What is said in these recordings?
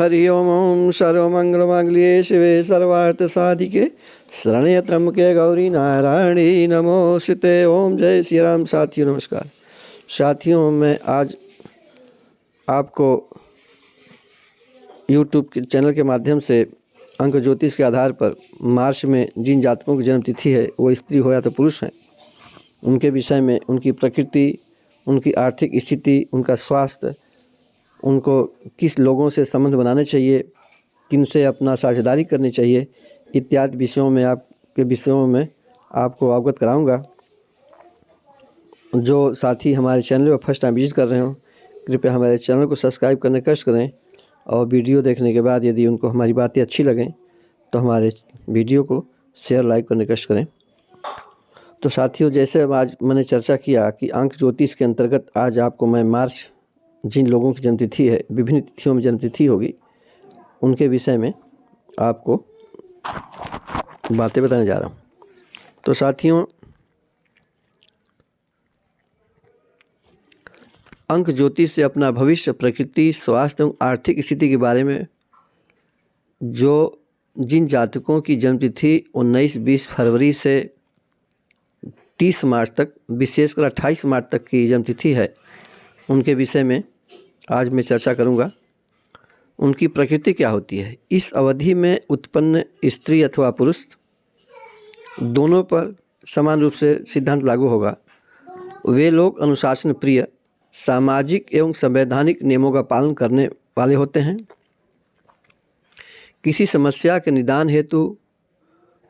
हरि ओम सर्वमंगलमांगल्ये शिवे सर्वार्थसाधिके शरण्ये त्र्यंबके गौरी नारायणी नमोस्तुते। ओम जय श्री राम। साथियों नमस्कार। साथियों, मैं आज आपको यूट्यूब के चैनल के माध्यम से अंक ज्योतिष के आधार पर मार्च में जिन जातकों की जन्मतिथि है, वो स्त्री हो या तो पुरुष हैं, उनके विषय में, उनकी प्रकृति, उनकी आर्थिक स्थिति, उनका स्वास्थ्य, उनको किस लोगों से संबंध बनाने चाहिए, किन से अपना साझेदारी करनी चाहिए, इत्यादि विषयों में आपको अवगत कराऊंगा। जो साथी हमारे चैनल पर फर्स्ट टाइम विजिट कर रहे हो, कृपया हमारे चैनल को सब्सक्राइब करने का कष्ट करें और वीडियो देखने के बाद यदि उनको हमारी बातें अच्छी लगें तो हमारे वीडियो को शेयर लाइक करने का कष्ट करें। तो साथियों, जैसे आज मैंने चर्चा किया कि अंक ज्योतिष के अंतर्गत आज आपको मैं मार्च जिन लोगों की जन्मतिथि है, विभिन्न तिथियों में जन्मतिथि होगी, उनके विषय में आपको बातें बताने जा रहा हूँ। तो साथियों, अंक ज्योतिष से अपना भविष्य, प्रकृति, स्वास्थ्य एवं आर्थिक स्थिति के बारे में जिन जातकों की जन्मतिथि 19-20 फरवरी से 30 मार्च तक, विशेषकर 28 मार्च तक की जन्मतिथि है, उनके विषय में आज मैं चर्चा करूंगा। उनकी प्रकृति क्या होती है, इस अवधि में उत्पन्न स्त्री अथवा पुरुष दोनों पर समान रूप से सिद्धांत लागू होगा। वे लोग अनुशासन प्रिय, सामाजिक एवं संवैधानिक नियमों का पालन करने वाले होते हैं। किसी समस्या के निदान हेतु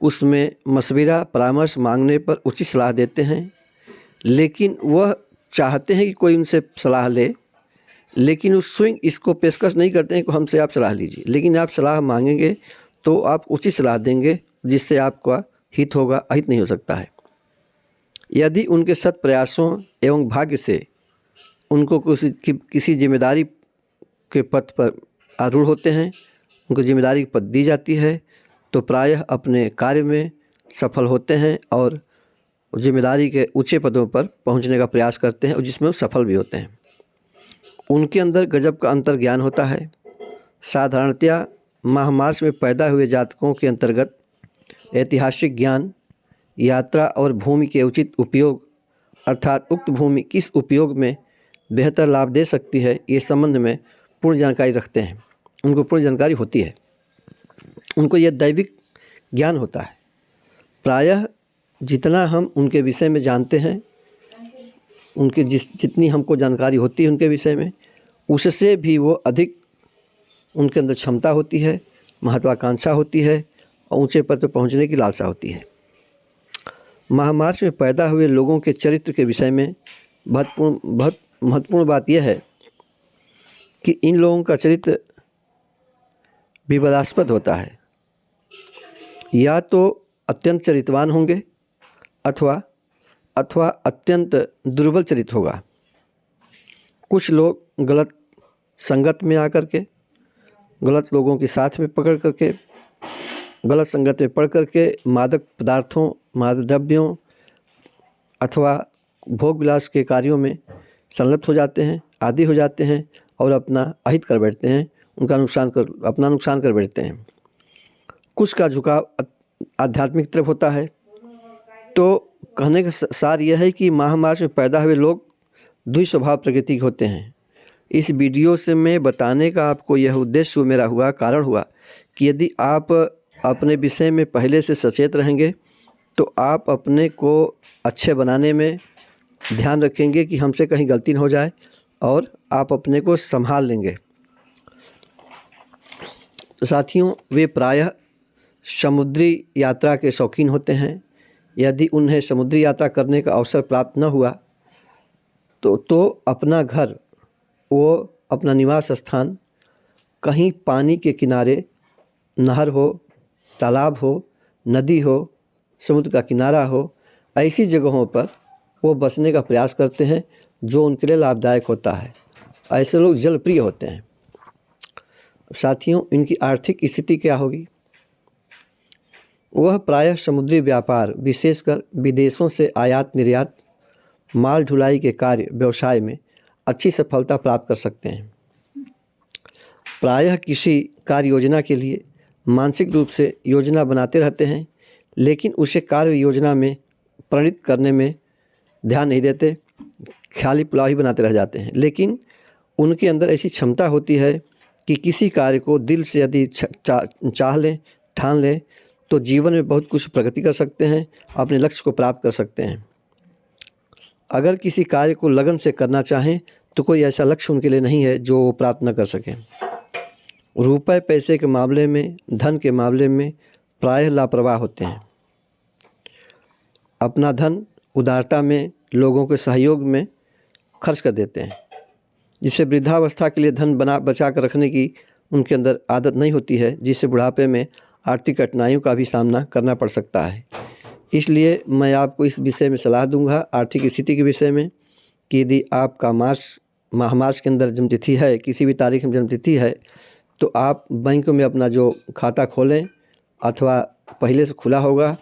उसमें मशविरा परामर्श मांगने पर उचित सलाह देते हैं, लेकिन वह चाहते हैं कि कोई उनसे सलाह ले, लेकिन उस स्वयं इसको पेशकश नहीं करते हैं कि हमसे आप सलाह लीजिए। लेकिन आप सलाह मांगेंगे तो आप उचित सलाह देंगे जिससे आपका हित होगा, अहित नहीं हो सकता है। यदि उनके सत प्रयासों एवं भाग्य से उनको किसी जिम्मेदारी के पद पर आरूढ़ होते हैं, उनको जिम्मेदारी पद दी जाती है, तो प्रायः अपने कार्य में सफल होते हैं और जिम्मेदारी के ऊंचे पदों पर पहुंचने का प्रयास करते हैं और जिसमें वो सफल भी होते हैं। उनके अंदर गजब का अंतर ज्ञान होता है। साधारणतया माह मार्च में पैदा हुए जातकों के अंतर्गत ऐतिहासिक ज्ञान, यात्रा और भूमि के उचित उपयोग, अर्थात उक्त भूमि किस उपयोग में बेहतर लाभ दे सकती है, ये संबंध में पूर्ण जानकारी रखते हैं। उनको पूर्ण जानकारी होती है, उनको यह दैविक ज्ञान होता है। प्रायः जितना हम उनके विषय में जानते हैं, उनके जितनी हमको जानकारी होती है उनके विषय में, उससे भी वो अधिक उनके अंदर क्षमता होती है, महत्वाकांक्षा होती है और ऊंचे पद पर पहुंचने की लालसा होती है। माह मार्च में पैदा हुए लोगों के चरित्र के विषय में बहुत महत्वपूर्ण बात यह है कि इन लोगों का चरित्र विवादास्पद होता है। या तो अत्यंत चरित्रवान होंगे अथवा अत्यंत दुर्बल चरित्र होगा। कुछ लोग गलत संगत में आकर के, गलत लोगों के साथ में पकड़ करके, गलत संगत में पड़ करके मादक पदार्थों, मादक द्रव्यों अथवा भोग विलास के कार्यों में संलिप्त हो जाते हैं, आदी हो जाते हैं और अपना अहित कर बैठते हैं, अपना नुकसान कर बैठते हैं। कुछ का झुकाव आध्यात्मिक तरफ होता है। तो कहने का सार यह है कि माह मार्च में पैदा हुए लोग द्वि स्वभाव प्रकृति के होते हैं। इस वीडियो से मैं बताने का आपको यह उद्देश्य कारण हुआ कि यदि आप अपने विषय में पहले से सचेत रहेंगे तो आप अपने को अच्छे बनाने में ध्यान रखेंगे कि हमसे कहीं गलती न हो जाए और आप अपने को संभाल लेंगे। तो साथियों, वे प्रायः समुद्री यात्रा के शौकीन होते हैं। यदि उन्हें समुद्री यात्रा करने का अवसर प्राप्त न हुआ तो अपना घर, वो अपना निवास स्थान कहीं पानी के किनारे, नहर हो, तालाब हो, नदी हो, समुद्र का किनारा हो, ऐसी जगहों पर वो बसने का प्रयास करते हैं जो उनके लिए लाभदायक होता है। ऐसे लोग जल प्रिय होते हैं। साथियों, इनकी आर्थिक स्थिति क्या होगी? वह प्रायः समुद्री व्यापार, विशेषकर विदेशों से आयात निर्यात, माल ढुलाई के कार्य व्यवसाय में अच्छी सफलता प्राप्त कर सकते हैं। प्रायः किसी कार्य योजना के लिए मानसिक रूप से योजना बनाते रहते हैं, लेकिन उसे कार्य योजना में परिणत करने में ध्यान नहीं देते, ख्याली पुलाव ही बनाते रह जाते हैं। लेकिन उनके अंदर ऐसी क्षमता होती है कि किसी कार्य को दिल से यदि चाह लें, ठान लें, तो जीवन में बहुत कुछ प्रगति कर सकते हैं, अपने लक्ष्य को प्राप्त कर सकते हैं। अगर किसी कार्य को लगन से करना चाहें तो कोई ऐसा लक्ष्य उनके लिए नहीं है जो वो प्राप्त न कर सकें। रुपए पैसे के मामले में, धन के मामले में प्रायः लापरवाह होते हैं। अपना धन उदारता में, लोगों के सहयोग में खर्च कर देते हैं, जिससे वृद्धावस्था के लिए धन बचा कर रखने की उनके अंदर आदत नहीं होती है, जिससे बुढ़ापे में आर्थिक कठिनाइयों का भी सामना करना पड़ सकता है। इसलिए मैं आपको इस विषय में सलाह दूंगा, आर्थिक स्थिति के विषय में, कि यदि आपका मार्च के अंदर जन्मतिथि है, किसी भी तारीख में जन्मतिथि है, तो आप बैंक में अपना जो खाता खोलें, अथवा पहले से खुला होगा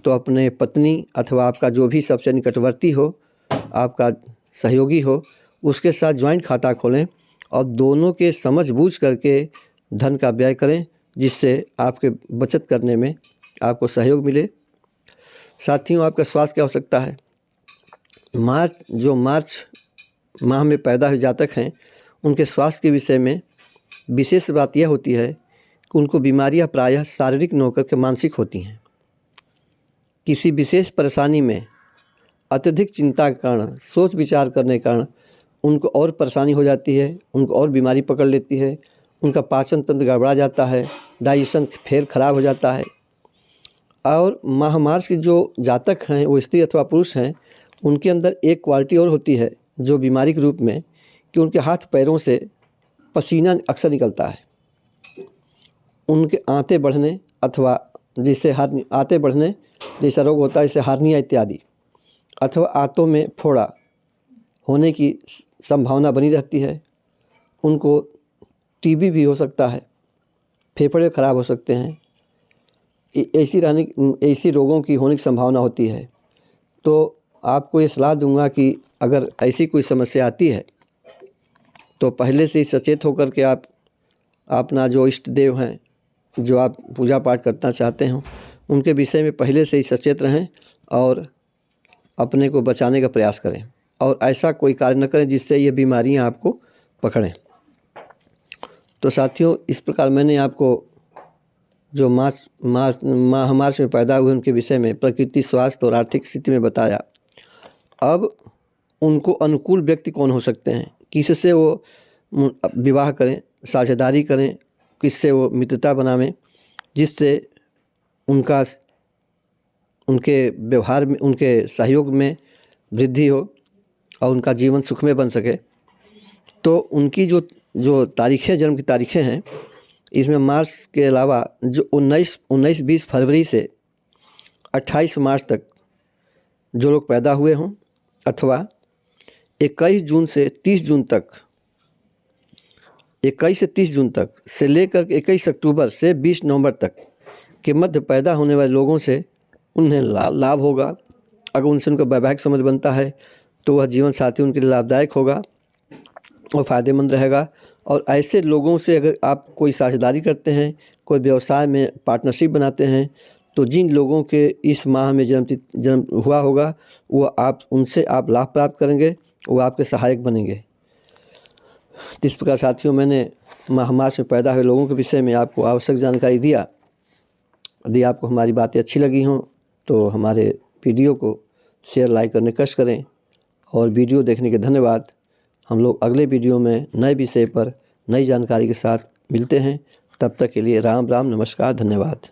तो अपने पत्नी अथवा आपका जो भी सबसे निकटवर्ती हो, आपका सहयोगी हो, उसके साथ ज्वाइंट खाता खोलें और दोनों के समझ बूझ करके धन का व्यय करें, जिससे आपके बचत करने में आपको सहयोग मिले। साथियों, आपका स्वास्थ्य की आवश्यकता है। मार्च माह में पैदा हुए जातक हैं, उनके स्वास्थ्य के विषय में विशेष बात यह होती है कि उनको बीमारियां प्रायः शारीरिक न होकर के मानसिक होती हैं। किसी विशेष परेशानी में अत्यधिक चिंता के कारण, सोच विचार करने के कारण उनको और परेशानी हो जाती है, उनको और बीमारी पकड़ लेती है, उनका पाचन तंत्र गड़बड़ा जाता है, डाइजेशन फिर खराब हो जाता है। और मार्च के जो जातक हैं, वो स्त्री अथवा पुरुष हैं, उनके अंदर एक क्वालिटी और होती है जो बीमारी के रूप में, कि उनके हाथ पैरों से पसीना अक्सर निकलता है। उनके आंतें बढ़ने अथवा आंतें बढ़ने जैसा रोग होता है, जैसे हार्निया इत्यादि, अथवा आंतों में फोड़ा होने की संभावना बनी रहती है। उनको टीबी भी हो सकता है, फेफड़े खराब हो सकते हैं, ऐसी रोगों की होने की संभावना होती है। तो आपको ये सलाह दूंगा कि अगर ऐसी कोई समस्या आती है तो पहले से ही सचेत होकर के आप अपना जो इष्ट देव हैं, जो आप पूजा पाठ करना चाहते हो, उनके विषय में पहले से ही सचेत रहें और अपने को बचाने का प्रयास करें, और ऐसा कोई कार्य न करें जिससे ये बीमारियां आपको पकड़ें। तो साथियों, इस प्रकार मैंने आपको जो मार्च में पैदा हुए उनके विषय में प्रकृति, स्वास्थ्य और आर्थिक स्थिति में बताया। अब उनको अनुकूल व्यक्ति कौन हो सकते हैं, किससे वो विवाह करें, साझेदारी करें, किससे वो मित्रता बनावें, जिससे उनके व्यवहार में, उनके सहयोग में वृद्धि हो और उनका जीवन सुखमय बन सके। तो उनकी जो तारीखें, जन्म की तारीखें हैं, इसमें मार्च के अलावा जो 19-20 फरवरी से 28 मार्च तक जो लोग पैदा हुए हों, अथवा 21 जून से 30 जून तक, 21 से 30 जून तक से लेकर 21 अक्टूबर से 20 नवंबर तक के मध्य पैदा होने वाले लोगों से उन्हें लाभ होगा। अगर उनसे उनका वैवाहिक संबंध बनता है तो वह जीवन साथी उनके लिए लाभदायक होगा और फ़ायदेमंद रहेगा। और ऐसे लोगों से अगर आप कोई साझेदारी करते हैं, कोई व्यवसाय में पार्टनरशिप बनाते हैं, तो जिन लोगों के इस माह में जन्म हुआ होगा, वो उनसे आप लाभ प्राप्त करेंगे, वो आपके सहायक बनेंगे। इस प्रकार साथियों, मैंने मार्च में पैदा हुए लोगों के विषय में आपको आवश्यक जानकारी दिया। यदि आपको हमारी बातें अच्छी लगी हों तो हमारे वीडियो को शेयर, लाइक करने का कष्ट करें। और वीडियो देखने के धन्यवाद। हम लोग अगले वीडियो में नए विषय पर नई जानकारी के साथ मिलते हैं। तब तक के लिए राम राम, नमस्कार, धन्यवाद।